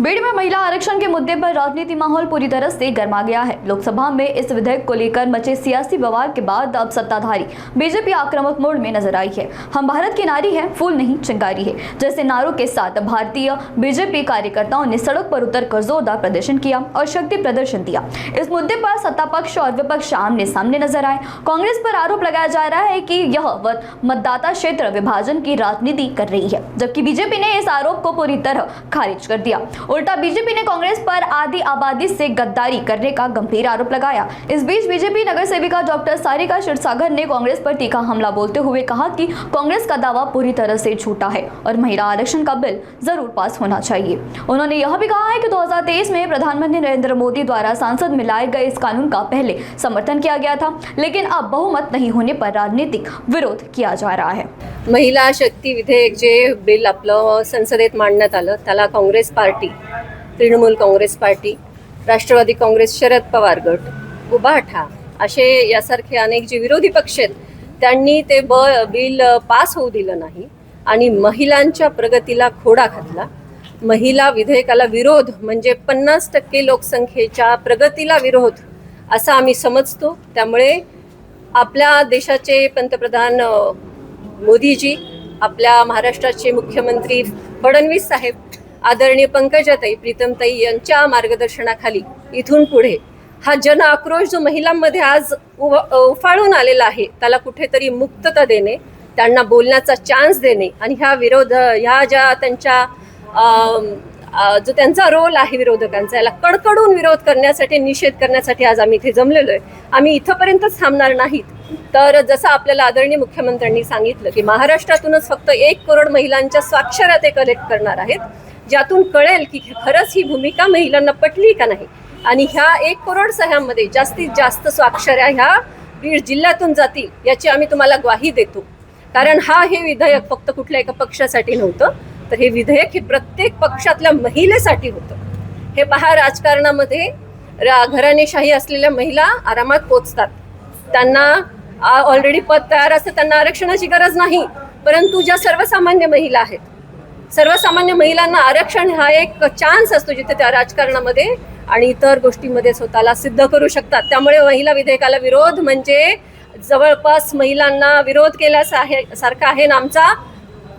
बीड़ में महिला आरक्षण के मुद्दे पर राजनीति माहौल पूरी तरह से गर्मा गया है। लोकसभा में इस विधेयक को लेकर मचे सियासी बवाल के बाद अब सत्ताधारी बीजेपी आक्रामक मोड में नजर आई है। हम भारत की नारी है, फूल नहीं चिंगारी है जैसे नारों के साथ भारतीय बीजेपी कार्यकर्ताओं ने सड़क पर उतरकर जोरदार प्रदर्शन किया और शक्ति प्रदर्शन दिया। इस मुद्दे पर सत्ता पक्ष और विपक्ष आमने सामने नजर आए। कांग्रेस पर आरोप लगाया जा रहा है कि यह मतदाता क्षेत्र विभाजन की राजनीति कर रही है, जबकि बीजेपी ने इस आरोप को पूरी तरह खारिज कर दिया। उल्टा बीजेपी ने कांग्रेस पर आधी आबादी से गद्दारी करने का गंभीर आरोप लगाया। इस बीच बीजेपी नगर सेविका डॉक्टर सारिका क्षीरसागर ने कांग्रेस पर तीखा हमला बोलते हुए कहा कि कांग्रेस का दावा पूरी तरह से झूठा है और महिला आरक्षण का बिल जरूर पास होना चाहिए। उन्होंने यह भी कहा है कि 2023 में प्रधानमंत्री नरेंद्र मोदी द्वारा संसद में लाए गए इस कानून का पहले समर्थन किया गया था, लेकिन अब बहुमत नहीं होने पर राजनीतिक विरोध किया जा रहा है। महिला शक्ती विधेयक जे बिल आपलं संसदेत मांडण्यात आलं त्याला काँग्रेस पार्टी, तृणमूल काँग्रेस पार्टी, राष्ट्रवादी काँग्रेस, शरद पवार गट, उभाठा असे यासारखे अनेक जे विरोधी पक्ष आहेत त्यांनी ते बिल पास होऊ दिलं नाही आणि महिलांच्या प्रगतीला खोडा घातला। महिला विधेयकाला विरोध म्हणजे 50% लोकसंख्येच्या प्रगतीला विरोध असा आम्ही समजतो। त्यामुळे आपल्या देशाचे पंतप्रधान मोदीजी, आपल्या महाराष्ट्राचे मुख्यमंत्री फडणवीस साहेब, आदरणीय पंकजाताई, प्रीतमताई यांच्या मार्गदर्शनाखाली इथून पुढे हा जन आक्रोश जो महिलांमध्ये आज उफाळून आलेला आहे त्याला कुठेतरी मुक्तता देणे, त्यांना बोलण्याचा चान्स देणे आणि ह्या ज्या त्यांच्या जो त्यांचा रोल आहे विरोधकांचा याला कडकडून विरोध करण्यासाठी, निषेध करण्यासाठी आज आम्ही इथे जमलेलो आहे। आम्ही इथपर्यंतच थांबणार नाहीत, तर जसं आपल्याला आदरणीय मुख्यमंत्र्यांनी सांगितलं की महाराष्ट्रातूनच फक्त 1 करोड महिलांच्या स्वाक्षऱ्या ते कलेक्ट करणार आहेत, ज्यातून कळेल की खरंच ही भूमिका महिलांना पटली का नाही। आणि ह्या 1 करोड सह्यांमध्ये जास्तीत जास्त स्वाक्षऱ्या ह्या बीड जिल्ह्यातून जातील याची आम्ही तुम्हाला ग्वाही देतो। कारण हे विधेयक फक्त कुठल्या एका पक्षासाठी नव्हतं, तर हे विधेयक हे प्रत्येक पक्षातल्या महिलेसाठी होतं। हे पहा, राजकारणामध्ये घराणेशाही असलेल्या महिला आरामात पोचतात, त्यांना ऑलरेडी पद तयार असतं, त्यांना आरक्षणाची गरज नाही। परंतु ज्या सर्वसामान्य महिला आहेत, सर्वसामान्य महिलांना आरक्षण हा एक चान्स असतो जिथे त्या राजकारणामध्ये आणि इतर गोष्टींमध्ये स्वतःला सिद्ध करू शकतात। त्यामुळे महिला विधेयकाला विरोध म्हणजे जवळपास महिलांना विरोध केल्यासारखा आहे आणि आमचा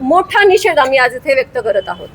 मोठा निषेध आम्ही आज इथे व्यक्त करत आहोत।